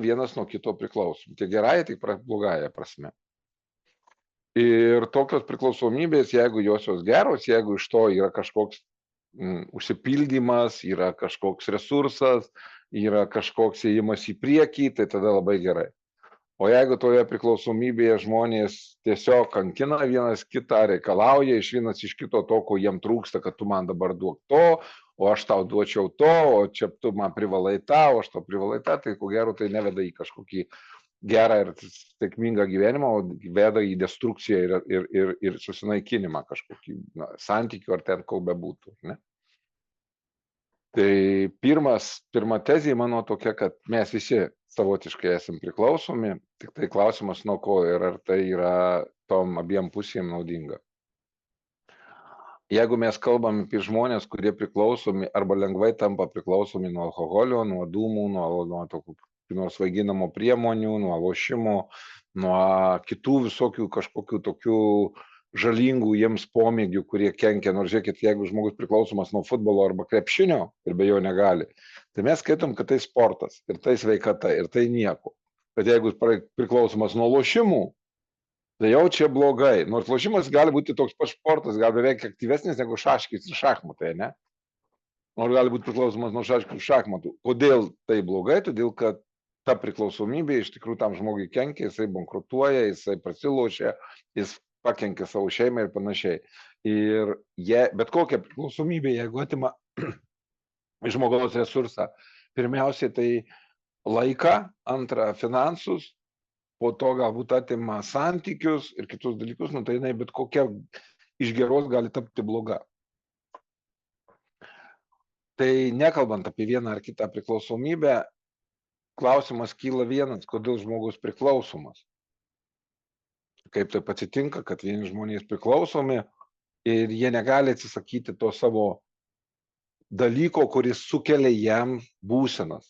vienas nuo kito priklausomi. Tiek gerąją, tiek blogąją prasme. Ir tokios priklausomybės, jeigu jos geros, jeigu iš to yra kažkoks užsipildymas, yra kažkoks resursas, yra kažkoks ėjimas į priekį, tai tada labai gerai. O jeigu toje priklausomybėje žmonės tiesiog kankina vienas kitą, reikalauja iš vienas iš kito to, ko jiem trūksta, kad tu man dabar duok to, o aš tau duočiau to, o čia tu man privalai tą, o aš tau privalai tą, tai ko gero tai neveda į kažkokį gerą ir sėkmingą gyvenimą, o veda į destrukciją ir susinaikinimą kažkokį santykių ar ten kol bebūtų. Ne? Tai pirma tezė mano tokia, kad mes visi savotiškai esam priklausomi, tik tai klausimas nuo ko ir ar tai yra tom abiem pusėm naudinga. Jeigu mes kalbam apie žmonės, kurie priklausomi arba lengvai tampa priklausomi nuo alkoholio, nuo dūmų, nuo tokių svaiginamo priemonių, nuo lošimo, nuo kitų visokių kažkokių tokių žalingų jiems pomėgių, kurie kenkia. Nors žiūrėkit, jeigu žmogus priklausomas nuo futbolo arba krepšinio ir be jo negali, tai mes skaitom, kad tai sportas ir tai sveikata ir tai nieko. Bet jeigu priklausomas nuo lošimų, tai jau čia blogai. Nors lošimas gali būti toks pats sportas, gal beveik aktyvesnis negu šaškis ir šachmatai, ne? Nors gali būti priklausomas nuo šaškių ir šachmatų. Kodėl tai blogai? Todėl, kad ta priklausomybė iš tikrųjų tam žmogui kenkia, jisai bankrutuoja, jisai prasilošia, jis pakenkia savo šeimai ir panašiai. Ir bet kokia priklausomybė, jeigu atima iš žmogaus resursą, pirmiausiai tai laiką, antrą finansus, po to galbūt atima santykius ir kitus dalykus, tai jinai bet kokia iš geros gali tapti bloga. Tai nekalbant apie vieną ar kitą priklausomybę, klausimas kyla vienas, kodėl žmogus priklausomas. Kaip taip atsitinka, kad vieni žmonės priklausomi ir jie negali atsisakyti to savo dalyko, kuris sukelia jam būsenas.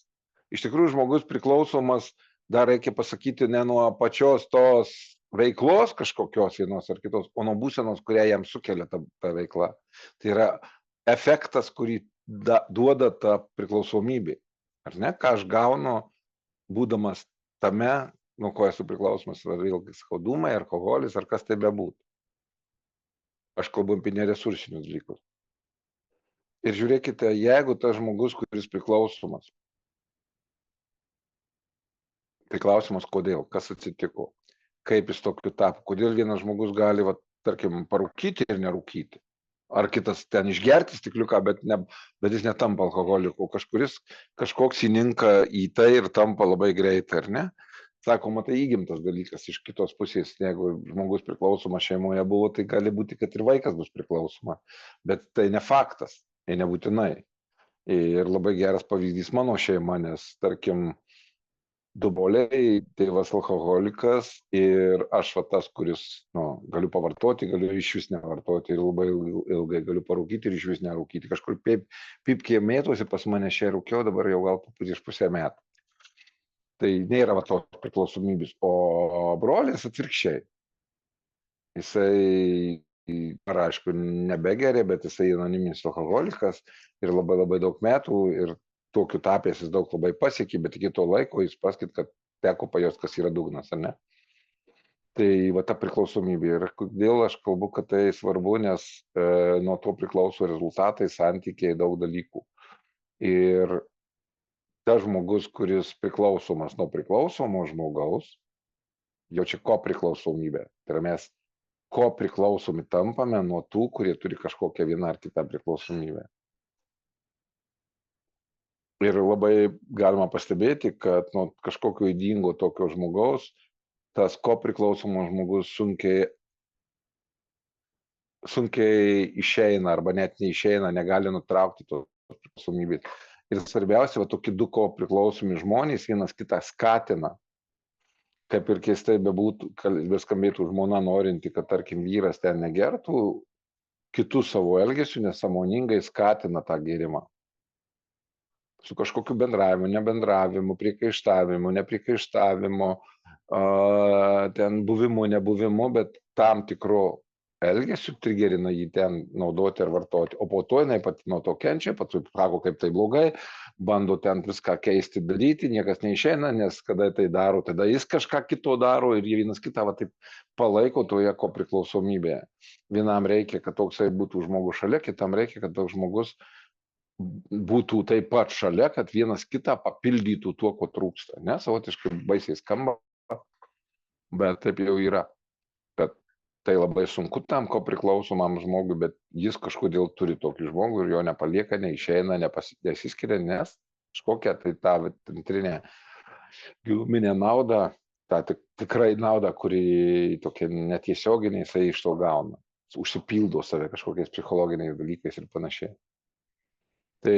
Iš tikrųjų, žmogus priklausomas, dar reikia pasakyti, ne nuo pačios tos veiklos kažkokios vienos ar kitos, o nuo būsenos, kurią jam sukelia ta veikla. Tai yra efektas, kurį duoda ta priklausomybė. Ar ne? Ką aš gaunu, būdamas tame, nuo ko esu priklausomas, vėlgi sakau, dūmai, alkoholis ar kas tai bebūtų. Aš kalbu apie neresursinius dalykus. Ir žiūrėkite, jeigu tas žmogus, kuris priklausomas, tai klausimas kodėl, kas atsitiko, kaip jis tokiu tapo, kodėl vienas žmogus gali, tarkim, parūkyti ir nerūkyti. Ar kitas ten išgerti stikliuką, bet jis netampa alkoholiku, kažkoks įninka į tai ir tampa labai greitai, ar ne? Sakoma, tai įgimtas dalykas iš kitos pusės, jeigu žmogus priklausomas šeimoje buvo, tai gali būti, kad ir vaikas bus priklausoma, bet tai ne faktas, tai nebūtinai. Ir labai geras pavyzdys mano šeima, nes, tarkim, du broliai, tėvas alkoholikas ir aš tas, kuris galiu pavartoti, galiu iš vis nevartoti ir labai ilgai galiu parūkyti ir iš vis nerūkyti. Kažkur pipkė mėtosi pas mane šiai rūkiau, dabar jau gal prieš pusę metų. Tai nėra tos priklausomybės, o brolis atvirkščiai. Jisai, aišku, nebegeria, bet jisai anoniminis alkoholikas ir labai labai daug metų ir tokiu tapęs jis daug labai pasiekė, bet iki to laiko jis pasakyt, kad teko pajaust, kas yra dugnas, ar ne? Tai ta priklausomybė. Ir kodėl aš kalbu, kad tai svarbu, nes nuo to priklauso rezultatai, santykiai, daug dalykų. Ir tas žmogus, kuris priklausomas nuo priklausomo žmogaus, jau čia ko priklausomybė. Tai yra mes ko priklausomi tampame nuo tų, kurie turi kažkokią vieną ar kitą priklausomybę. Ir labai galima pastebėti, kad nuo kažkokio ydingo tokio žmogaus, tas ko priklausomas žmogus sunkiai išeina arba net neišeina, negali nutraukti tos priklausomybės. Ir svarbiausia, tokie du ko priklausomi žmonės vienas kitą skatina. Kaip ir keistai beskambėtų žmona norinti, kad tarkim vyras ten negertų, kitų savo elgesių nesąmoningai skatina tą gėrimą. Su kažkokiu bendravimu, nebendravimu, priekaištavimu, nepriekaištavimu, ten buvimu, nebuvimu, bet tam tikro elgesiu, trigerina jį ten naudoti ar vartoti, o po to jinai pati nuo to kenčia, pati sako, kaip tai blogai, bando ten viską keisti, daryti, niekas neišeina, nes kada tai daro, tada jis kažką kito daro ir jie vienas kitą va, taip palaiko toje kopriklausomybėje. Vienam reikia, kad toksai būtų žmogus šalia, kitam reikia, kad toks žmogus būtų taip pat šalia, kad vienas kitą papildytų tuo, ko trūksta. Ne, savotiškai baisiai skamba, bet taip jau yra. Bet tai labai sunku tam kopriklausomam žmogui, bet jis kažkodėl turi tokį žmogų ir jo nepalieka, neišeina, nesiskiria, nes kažkokią tai tą centrinę giluminę naudą, tą tikrai naudą, kuri tokia netiesioginė, jisai iš to gauna. Užsipildo save kažkokiais psichologiniais dalykais ir panašiai. Tai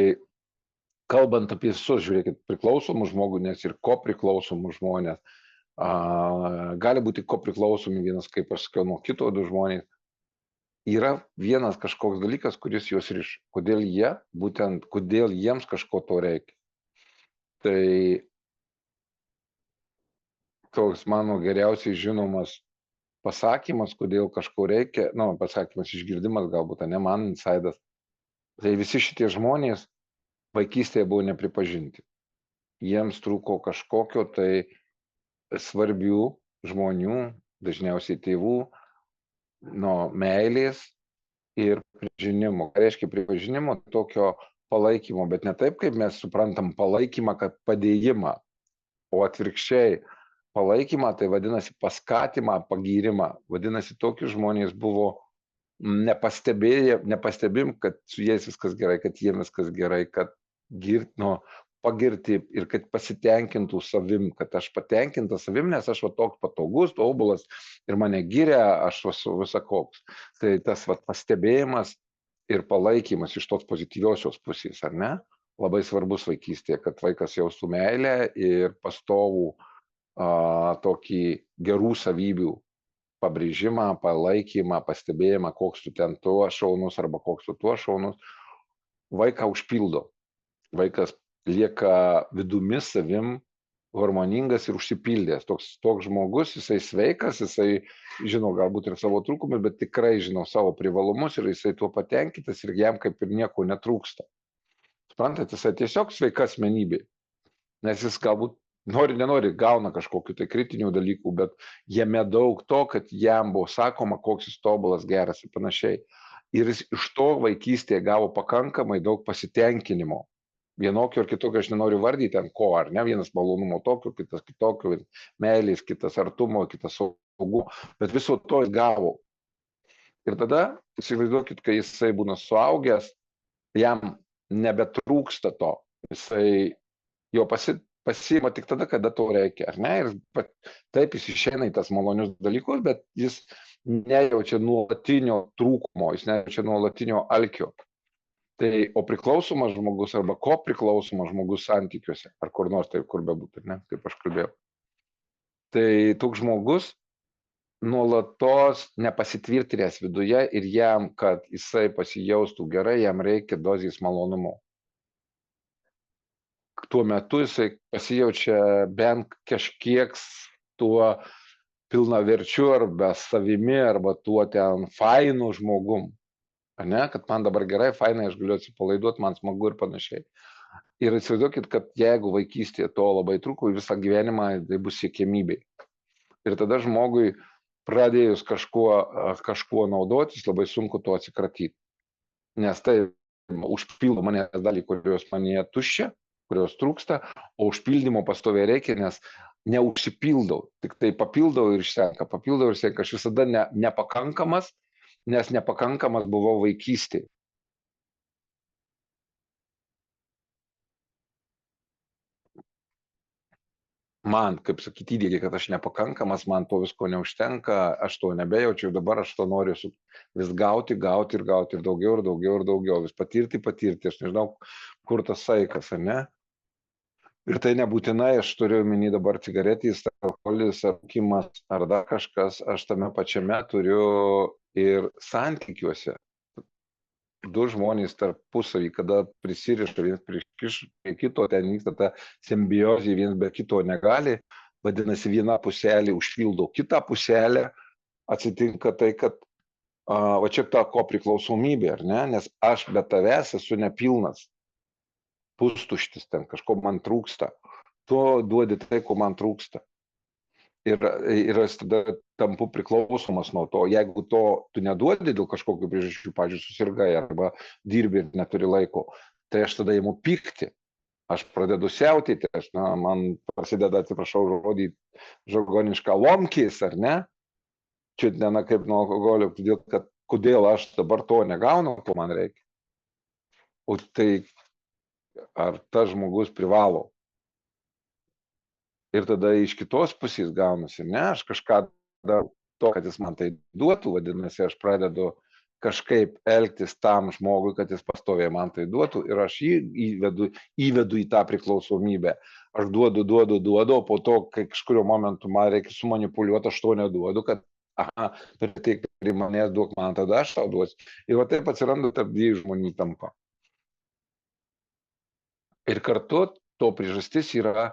kalbant apie visus, žiūrėkit, priklausomus žmogų, nes ir kopriklausomus žmonės, gali būti kopriklausomi vienas, kaip aš sakiau, nuo kito du žmonės. Yra vienas kažkoks dalykas, kuris juos riša. Kodėl jiems kažko to reikia. Tai toks mano geriausiai žinomas pasakymas, kodėl kažko reikia, pasakymas išgirdimas galbūt, ne man insidas. Tai visi šitie žmonės vaikystėje buvo nepripažinti. Jiems trūko kažkokio tai svarbių žmonių, dažniausiai tėvų, meilės ir pripažinimo. Ką reiškia pripažinimo? Tokio palaikymo, bet ne taip, kaip mes suprantam palaikymą, kad padėjimą, o atvirkščiai palaikymą, tai vadinasi paskatimą, pagyrimą. Vadinasi, tokius žmonės buvo nepastebim, kad su jais viskas gerai, kad jiems viskas gerai, kad pagirti ir kad pasitenkintų savim, kad aš patenkintas savim, nes aš toks patogus, tobulas ir mane giria, aš visakoks. Tai tas pastebėjimas ir palaikymas iš tos pozityviosios pusės, ar ne? Labai svarbus vaikystėje, kad vaikas jaustų meilę ir pastovų tokį gerų savybių pabrėžimą, palaikymą, pastebėjimą, koks tu ten tuo šaunus arba koks tu tuo šaunus. Vaiką užpildo. Vaikas lieka vidumi savim harmoningas ir užsipildęs. Toks žmogus, jisai sveikas, jisai žino galbūt ir savo trūkumus, bet tikrai žino savo privalumus ir jisai tuo patenkintas ir jam kaip ir nieko netrūksta. Suprantate, jisai tiesiog sveika asmenybė, nes jis galbūt nenori, gauna kažkokių tai kritinių dalykų, bet jame daug to, kad jam buvo sakoma, koks jis tobulas, geras ir panašiai. Ir jis iš to vaikystėje gavo pakankamai daug pasitenkinimo. Vienokio ir kitokio, aš nenoriu vardyti ant ko, ar ne, vienas malonumo tokio, kitas kitokio, meilės, kitas artumo, kitas saugumo, bet viso to jis gavo. Ir tada, įsivaizduokit, kai jisai būna suaugęs, jam nebetrūksta to, jisai jo pasiima tik tada, kada to reikia, ar ne, ir taip jis išeina į tas malonius dalykus, bet jis nejaučia nuolatinio trūkumo, jis nejaučia nuolatinio alkio. Tai, o priklausomas žmogus arba kopriklausomas žmogus santykiuose, ar kur nors taip, kur bebūtų, ne, kaip aš kalbėjau. Tai toks žmogus nuolatos nepasitvirtinęs viduje ir jam, kad jisai pasijaustų gerai, jam reikia dozės malonumo. Tuo metu jisai pasijaučia bent kažkiek tuo pilnaverčiu arba savimi, arba tuo ten fainu žmogum. Ne, kad man dabar gerai, fainai, aš galiu atsipalaiduoti, man smagu ir panašiai. Ir įsivaizduokit, kad jeigu vaikystėje to labai trūko, visą gyvenimą tai bus siekiamybė. Ir tada žmogui pradėjus kažkuo naudotis, labai sunku to atsikratyti. Nes tai užpildo mane dalį, kurios mane tuščia, kurios trūksta, o užpildymo pastoviai reikia, nes neužsipildau, tik tai papildau ir išsenka, aš visada nepakankamas, nes nepakankamas buvau vaikystėje. Man, kaip sakyti, įdėgi, kad aš nepakankamas, man to visko neužtenka, aš to nebejaučiu ir dabar aš to noriu vis gauti ir daugiau, vis patirti, aš nežinau, kur tas saikas, ar ne? Ir tai nebūtinai, aš turiu omeny dabar cigaretės, alkoholis, rūkymas ar dar kažkas, aš tame pačiame turiu ir santykiuose. Du žmonės tarpusavį, kada prisiriša vienas prie kito, ten vyksta ta simbiozė, vienas be kito negali, vadinasi, viena puselė užpildo kitą puselę, atsitinka tai, kad Va čia ta kopriklausomybė, ar ne? Nes aš be tavęs esu nepilnas, pustuštis ten, kažko man trūksta. Tu duodi tai, ko man trūksta. Ir aš tada tampu priklausomas nuo to. Jeigu to tu neduodi dėl kažkokių priežasčių, pavyzdžiui, susirgai arba dirbi ir neturi laiko, tai aš tada imu pykti. Aš pradedu siautėti, man prasideda, atsiprašau žodį, žargoniška lomkis, ar ne? Čia ne kaip nuo alkoholio, todėl kad kodėl aš dabar to negaunu, ko man reikia. O tai ar tas žmogus privalo? Ir tada iš kitos pusės gaunasi, ne, aš kažką darau to, kad jis man tai duotų, vadinasi, aš pradedu kažkaip elgtis tam žmogui, kad jis pastoviai man tai duotų ir aš jį įvedu į tą priklausomybę. Aš duodu, o po to, kai kažkurio momentu man reikia sumanipuliuoti, aš to neduodu, kad aha, priteik prie manęs, duok man, tada aš tau duosiu. Ir va taip atsiranda tarp dviejų žmonių tampa. Ir kartu to priežastis yra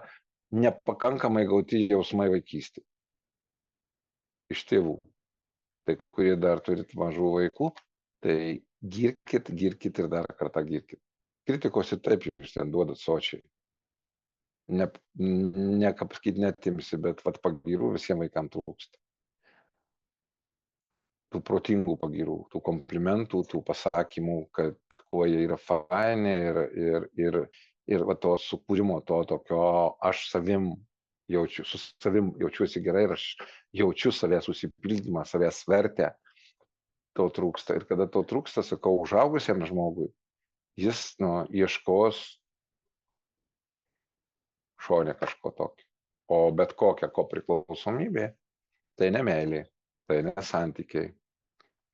nepakankamai gauti jausmai vaikystė. Iš tėvų. Tai kurie dar turit mažų vaikų, tai girkit ir dar kartą girkit. Kritikos ir taip jūs ten duodat sočiai. Ne ką pasakyti netimsi, bet vat pagyrų visiems vaikams trūksta. Tų protingų pagyrų, tų komplimentų, tų pasakymų, kad kuo jie yra faini ir va to sukūrimo, to tokio aš savim jaučiu, su savim jaučiuosi gerai ir aš jaučiu savęs susipildymą, savęs vertę, to trūksta. Ir kada to trūksta, sakau, užaugusiam žmogui, jis ieškos šone kažko tokio. O bet kokia kopriklausomybė, tai ne meilė, tai ne santykiai.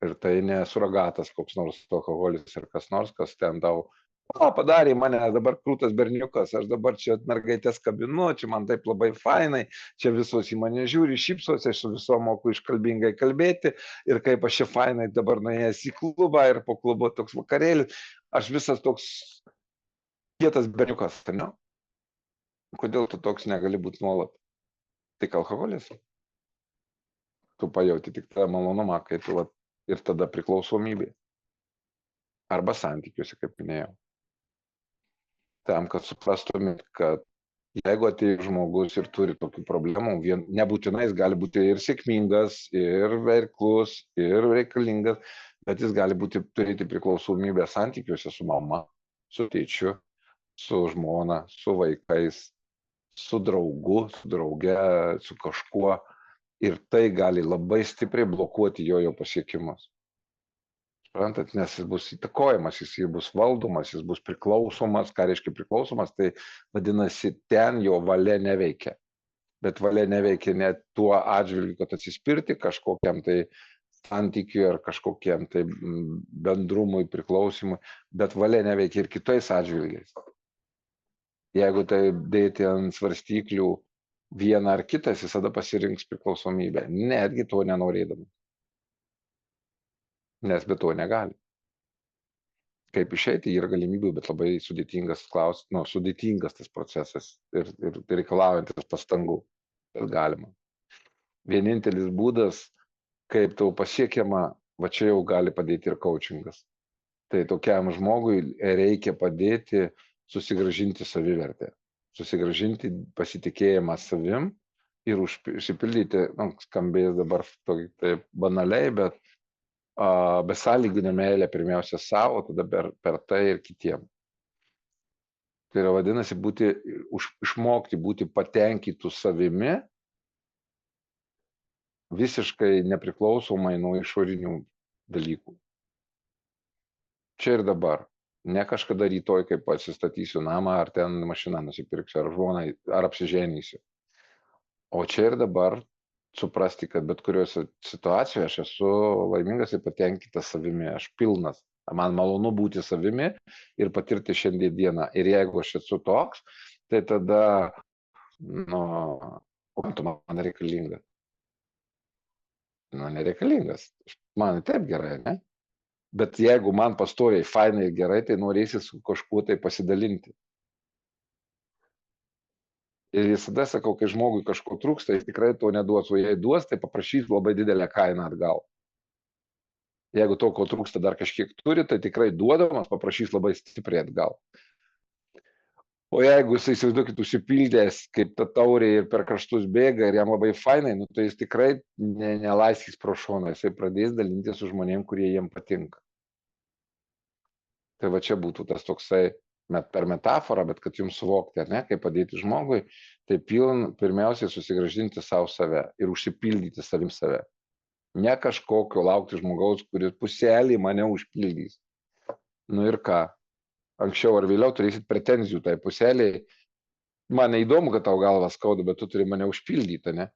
Ir tai ne suragatas koks nors alkoholis ir kas nors, kas ten tau, padarė mane dabar krūtas berniukas, aš dabar čia mergaitės kabinu, čia man taip labai fainai, čia visos į mane žiūri, šypsosi, aš su visom moku iškalbingai kalbėti ir kaip aš čia fainai dabar nuėjęs į klubą ir po klubo toks vakarėlis, aš visas toks kietas berniukas, ne? Kodėl tu toks negali būti nuolat? Tik alkoholis? Tu pajauti tik tą malonumą, kai tu ir tada priklausomybė. Arba santykiuose, kaip minėjau. Tam, kad suprastumėt, kad jeigu atėjo žmogus ir turi tokių problemų, nebūtinai jis gali būti ir sėkmingas, ir veiklus, ir reikalingas, bet jis gali turėti priklausomybę santykiuose su mama, su tėčiu, su žmona, su vaikais, su draugu, su drauge, su kažkuo. Ir tai gali labai stipriai blokuoti jo pasiekimus. Suprantat, nes jis bus įtakojamas, jis bus valdomas, jis bus priklausomas. Ką reiškia priklausomas, tai vadinasi, ten jo valia neveikia. Bet valia neveikia net tuo atžvilgiu, kad atsispirti kažkokiam tai santykiui ar kažkokiam tai bendrumui, priklausimui, bet valia neveikia ir kitais atžvilgiais. Jeigu tai dėti ant svarstyklių vieną ar kitą, jis visada pasirinks priklausomybę, netgi to nenorėdami. Nes be to negali. Kaip išeiti, yra galimybių, bet labai sudėtingas sudėtingas tas procesas ir reikalaujantis pastangų, bet galima. Vienintelis būdas, kaip tau pasiekiama, va čia jau gali padėti ir coachingas. Tai tokiam žmogui reikia padėti susigrąžinti savivertę, susigrąžinti pasitikėjimą savim ir užsipildyti, skambės dabar taip banaliai, bet besąlyginę meilę pirmiausia savo, tada per tai ir kitiem. Tai yra vadinasi išmokti būti patenkintų savimi, visiškai nepriklausomai nuo išorinių dalykų. Čia ir dabar. Ne kažkada rytoj, kai pasistatysiu namą, ar ten mašiną nusipirksiu, ar žmoną, ar apsiženysiu. O čia ir dabar suprasti, kad bet kurioje situacijoje aš esu laimingas ir patenkintas savimi, aš pilnas. Man malonu būti savimi ir patirti šiandien dieną. Ir jeigu aš esu toks, tai tada, tu man reikalingas. Nereikalingas. Man taip gerai, ne? Bet jeigu man pastoviai fainai ir gerai, tai norėsi su kažkuo tai pasidalinti. Ir visada sakau, kai žmogui kažko trūksta, jis tikrai to neduos, o jei duos, tai paprašys labai didelę kainą atgal. Jeigu to, ko trūksta, dar kažkiek turi, tai tikrai duodamas, paprašys labai stipriai atgal. O jeigu jis, įsivaizduokit, užsipildęs, kaip ta taurė ir per kraštus bėga ir jam labai fainai, nu, tai jis tikrai nelaiskys pro šoną, jisai pradės dalintis su žmonėm, kurie jiem patinka. Tai va čia būtų tas toksai, per metaforą, bet kad jums suvokti, ar ne, kaip padėti žmogui, tai pirmiausiai susigrąžinti savo save ir užsipildyti savim save. Ne kažkokio laukti žmogaus, kuris puselį mane užpildys. Nu ir ką? Anksčiau ar vėliau turėsit pretenzijų tai puseliai. Man neįdomu, kad tau galvą skauda, bet tu turi mane užpildyti, ne?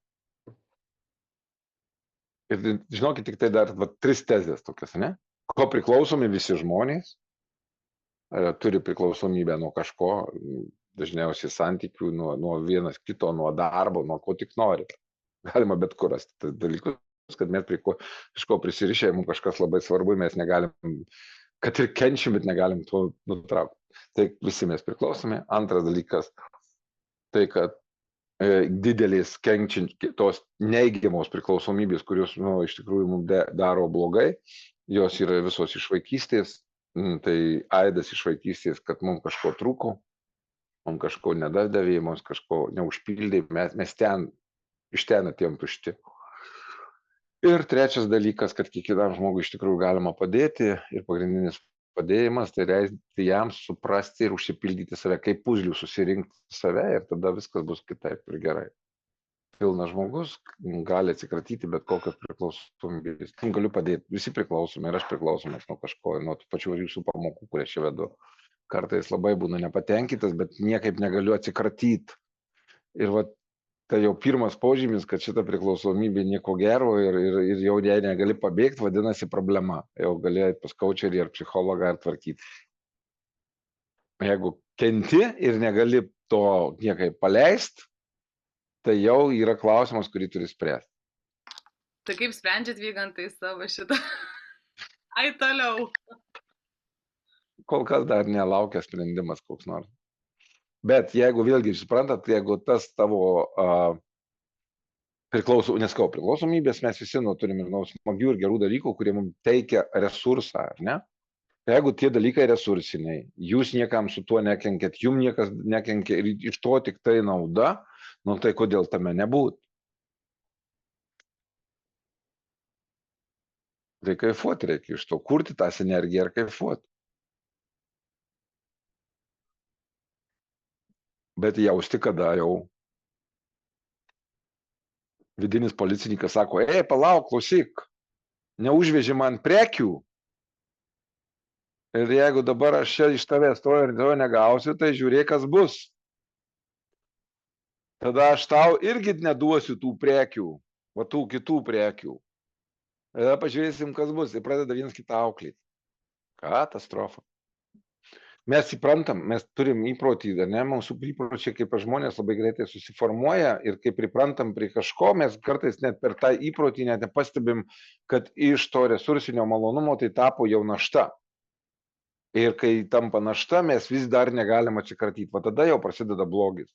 Ir žinokit, tik tai dar 3 tezės tokias, ne? Ko priklausomi visi žmonės, turi priklausomybę nuo kažko, dažniausiai santykių, nuo vienas kito, nuo darbo, nuo ko tik nori. Galima bet kur rasti dalykus, kad mes prie kažko prisirišę, mums kažkas labai svarbu, mes negalim, kad ir kenčiam, bet negalim to nutraukti. Tai visi mes priklausomi. Antras dalykas, tai kad didelės tos neigiamos priklausomybės, kurios iš tikrųjų mums daro blogai, jos yra visos iš vaikystės, tai aidas iš vaikystės, kad mums kažko trūko, mums kažko nedavė, mums kažko neužpildė, mes iš ten atėjom tušti. Ir trečias dalykas, kad kiekvienam žmogui iš tikrųjų galima padėti ir pagrindinis padėjimas, tai reikia jam suprasti ir užsipildyti save, kaip puzlių susirinkti save ir tada viskas bus kitaip ir gerai. Pilnas žmogus gali atsikratyti bet kokios priklausomybės. Galiu padėti, visi priklausomi ir aš priklausomas nuo kažko, nuo tų pačių jūsų pamokų, kurie čia vedu. Kartais labai būna nepatenkintas, bet niekaip negaliu atsikratyti. Ir va, tai jau pirmas požymis, kad šita priklausomybė nieko gero ir jau jei negali pabėgti, vadinasi problema. Jau gali pas kaučerį ar psichologą ir tvarkyti. Jeigu kenti ir negali to niekai paleisti, tai jau yra klausimas, kurį turi spręsti. Tai kaip sprendžiat vygantai savo šitą? Ai toliau. Kol kas dar nelaukia sprendimas koks nors. Bet jeigu vėlgi suprantat, jeigu tas tavo priklausomybės, mes visi turime smagių ir gerų dalykų, kurie mums teikia resursą, ar ne? Jeigu tie dalykai resursiniai, jūs niekam su tuo nekenkėt, jums niekas nekenkė ir iš to tik tai nauda, nu tai kodėl tame nebūt? Tai kaifuoti reikia iš to, kurti tą sinergiją ir kaifuoti. Bet jausti, kada jau vidinis policininkas sako, palauk, klausyk, neužveži man prekių. Ir jeigu dabar aš čia iš tavęs to ir to negausiu, tai žiūrėk, kas bus. Tada aš tau irgi neduosiu tų prekių, va tų kitų prekių. Tada pažiūrėsim, kas bus. Ir pradeda vienas kitą auklėti. Katastrofa. Mes įprantam, mes turim įprotį, ne, mūsų įpročiai kaip žmonės labai greitai susiformuoja ir kai priprantam prie kažko, mes kartais net per tą įprotį net nepastebim, kad iš to resursinio malonumo tai tapo jau našta. Ir kai tampa našta, mes vis dar negalim atsikratyti. Va tada jau prasideda blogis.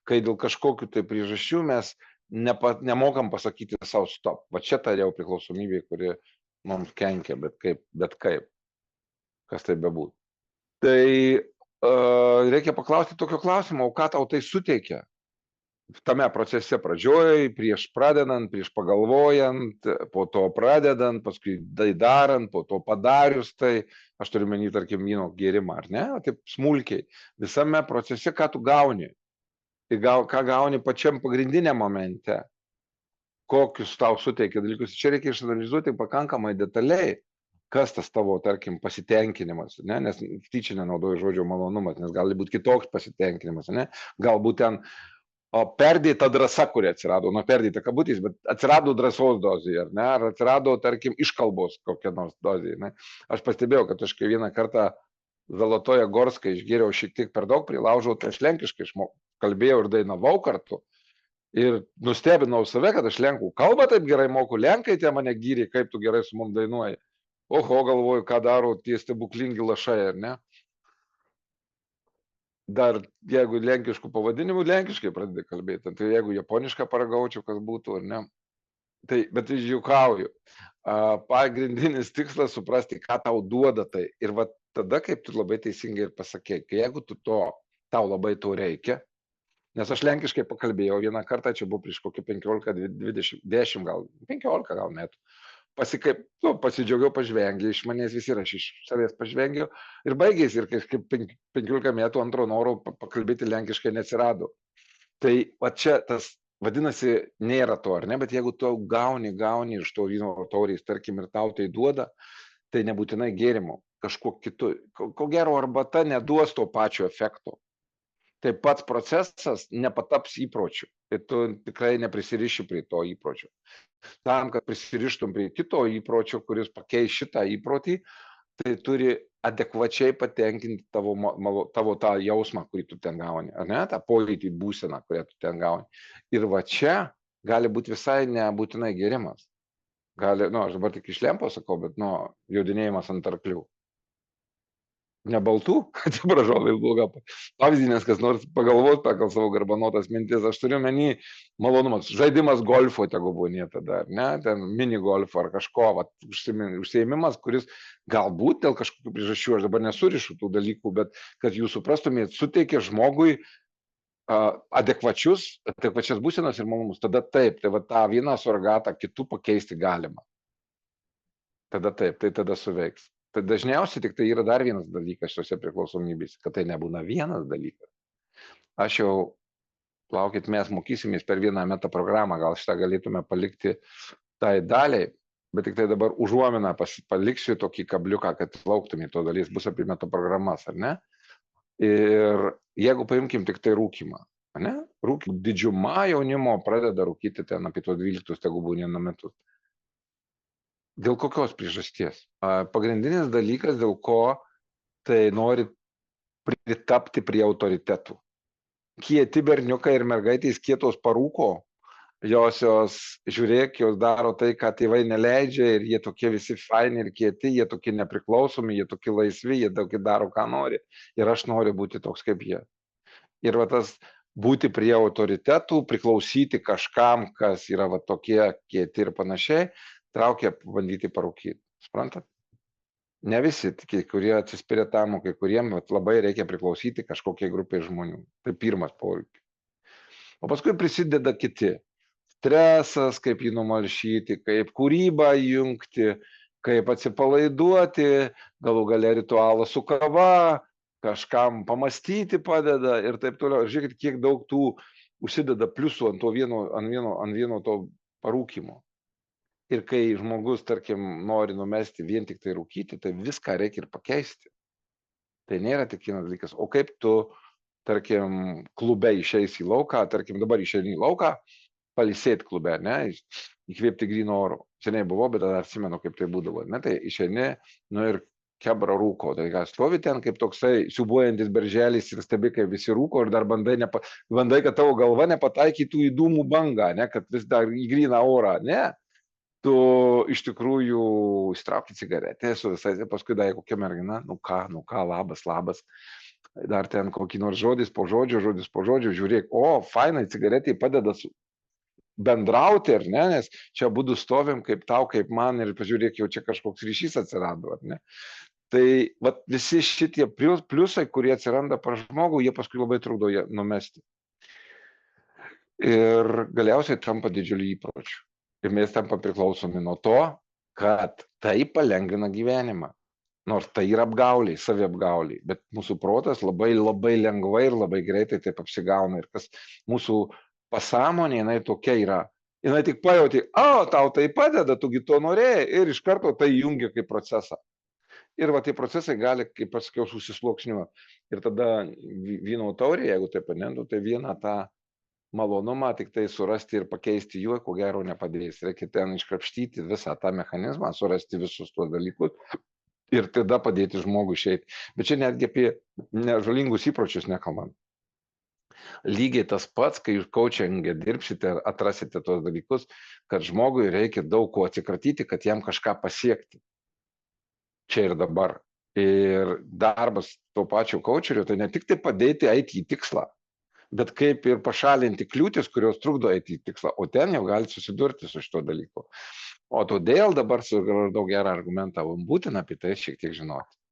Kai dėl kažkokių tai priežasčių mes nemokam pasakyti savo stop. Va čia ta jau priklausomybė, kuri mums kenkia, bet kaip. Kas tai bebūtų. Tai reikia paklausti tokio klausimo, o ką tau tai suteikia? Tame procese pradžioj, prieš pradedant, prieš pagalvojant, po to pradedant, paskui darant, po to padarius, tai aš turiu menį, tarkim, vyno gėrimą, ar ne? Taip smulkiai. Visame procese, ką tu gauni? Tai ką gauni pačiam pagrindiniam momente? Kokius tau suteikia dalykus? Čia reikia išanalizuoti pakankamai detaliai. Kas tas tavo, tarkim, pasitenkinimas, ne? Nes tyčia nenaudoju žodžio malonumas, nes gali būti kitoks pasitenkinimas, ne? Galbūt ten perdėta drąsa, kuri atsirado, perdėta kabutės, bet atsirado drąsos dozė, ar ne? Ar atsirado, tarkim, iškalbos kokia nors dozė, ne? Aš pastebėjau, kad aš kai vieną kartą Zolotoje Gorskai išgėriau šiek tiek per daug, prilaužau, tai aš lenkiškai kalbėjau ir dainavau kartu. Ir nustebinau save, kad aš lenkų kalbą taip gerai moku, lenkai tie mane gyrė, kaip tu gerai su mum dainuoji. Oho, galvoju, ką daro tie stebuklingi lašai, ar ne? Dar jeigu lenkiškų pavadinimų, lenkiškai pradeda kalbėti. Tai jeigu japonišką paragaučiau, kas būtų, ar ne? Bet žiūkauju. Pagrindinis tikslas suprasti, ką tau duoda tai. Ir va tada, kaip tu labai teisingai ir pasakei, kai jeigu tau labai to reikia, nes aš lenkiškai pakalbėjau vieną kartą, čia buvo prieš kokį 15, 20, 10 gal, 15 gal metų. Pasidžiaugiau, pažvengiau iš manęs visi ir aš iš savęs pažvengiau ir baigėsi ir kažkaip 15 metų antro noro pakalbėti lenkiškai neatsirado. Tai va čia tas, vadinasi, nėra to, ar ne, bet jeigu tu gauni iš to vyno taurės, tarkim, ir tau tai duoda, tai nebūtinai gėrimo, kažkuo kitu. Ko gero, arbata neduos to pačio efekto. Tai pats procesas nepataps įpročiu. Tai tu tikrai neprisiriši prie to įpročio. Tam, kad prisirištum prie kito įpročio, kuris pakeis šitą įprotį, tai turi adekvačiai patenkinti tavo tą jausmą, kurį tu ten gauni, ar ne, tą pojūtį, būseną, kurią tu ten gauni. Ir va čia gali būti visai nebūtinai gėrimas. Gali, aš dabar tik iš lempo sakau, bet, jodinėjimas ant arklių. Ne baltų, atsiprašau, tai bloga pavyzdį, nes kas nors pagalvos pagal savo garbanotas mintis, aš turiu menį malonumas, žaidimas golfo tegu būnė tada, ne, ten mini golfo ar kažko, užsiėmimas, kuris galbūt dėl kažkokių priežasčių, aš dabar nesurišu tų dalykų, bet kad jūs suprastumėt, suteikia žmogui adekvačias būsenas ir malonumus, tada taip, tai va tą vieną surrogatą kitų pakeisti galima. Tada taip, tai tada suveiks. Tai dažniausiai tik tai yra dar vienas dalykas šiose priklausomybėse, kad tai nebūna vienas dalykas. Aš jau, laukit, mes mokysimės per vieną meta programą, gal šitą galėtume palikti tai daliai, bet tik tai dabar užuominą paliksiu tokį kabliuką, kad lauktumė to dalis, bus apie meta programas, ar ne? Ir jeigu paimkim tik tai rūkymą, ar ne? Didžiuma jaunimo pradeda rūkyti ten apie tos 12 tegu būnė metus. Dėl kokios priežasties? Pagrindinis dalykas, dėl ko tai nori pritapti prie autoritetų. Kieti berniukai ir mergaitės kietos parūko, josios, žiūrėk, jos daro tai, ką tėvai neleidžia ir jie tokie visi faini ir kieti, jie tokie nepriklausomi, jie tokie laisvi, jie tokie daro, ką nori ir aš noriu būti toks kaip jie. Ir va tas būti prie autoritetų, priklausyti kažkam, kas yra va tokie kieti ir panašiai, traukia bandyti parūkyti. Suprantat? Ne visi, kai kurie atsispiria tam, kai kuriem labai reikia priklausyti kažkokiai grupiai žmonių. Tai pirmas poreikis. O paskui prisideda kiti. Stresas, kaip jį numalšyti, kaip kūrybą jungti, kaip atsipalaiduoti, galų gale ritualas su kava, kažkam pamastyti padeda ir taip toliau. Ir žiūrėkit, kiek daug tų užsideda pliusų ant vieno to parūkymo. Ir kai žmogus, tarkim, nori numesti vien tik tai rūkyti, tai viską reikia ir pakeisti. Tai nėra tik vienas dalykas. O kaip tu, tarkim, klube išeisi į lauką, tarkim, dabar išeini į lauką, palisėti klube, ne, įkvėpti gryno oro. Seniai buvo, bet dar atsimenu, kaip tai būdavo. Ne, tai išeini, ir kebra rūko. Tai ką, stovi ten kaip toksai siubuojantis berželis ir stebi, kaip visi rūko ir dar bandai, kad tavo galva nepataikytų į dūmų bangą, ne, kad vis dar į gryną orą, ne. Tu iš tikrųjų įstrauki cigaretę su visais, paskui dar kokia mergina, nu ką, labas, dar ten kokį nors žodis po žodžio, žiūrėk, fainai, cigaretė padeda bendrauti, ar ne, nes čia būdu stovim kaip tau, kaip man ir pažiūrėk, jau čia kažkoks ryšys atsirado, ar ne. Tai visi šitie pliusai, kurie atsiranda par žmogų, jie paskui labai trukdo jie numesti. Ir galiausiai tampa didžiuliu įpročiu. Ir mes tampa priklausomi nuo to, kad tai palengvina gyvenimą. Nors tai yra apgauliai, saviapgauliai, bet mūsų protas labai lengvai ir labai greitai taip apsigauna. Ir kas mūsų pasąmonė, jinai tokia yra. Jinai tik pajauti, tau tai padeda, tugi to norėjai ir iš karto tai jungia kaip procesą. Ir tie procesai gali, kaip pasakiau, susisluoksniuoti. Ir tada vyno taurė, jeigu taip panendu, tai vieną tą malonumą tik tai surasti ir pakeisti juo, ko gero nepadės. Reikia ten iškrapštyti visą tą mechanizmą, surasti visus tuos dalykus ir tada padėti žmogui išeiti. Bet čia netgi apie nežalingus įpročius nekalbant. Lygiai tas pats, kai jūs coaching'e dirbsite, atrasite tuos dalykus, kad žmogui reikia daug ko atsikratyti, kad jam kažką pasiekti. Čia ir dabar. Ir darbas to pačio coacherio, tai ne tik tai padėti eiti į tikslą, bet kaip ir pašalinti kliūtis, kurios trukdo eiti į tikslą, o ten jau gali susidurti su šito dalyku. O todėl dabar suradau gerą argumentą, būtina apie tai šiek tiek žinoti.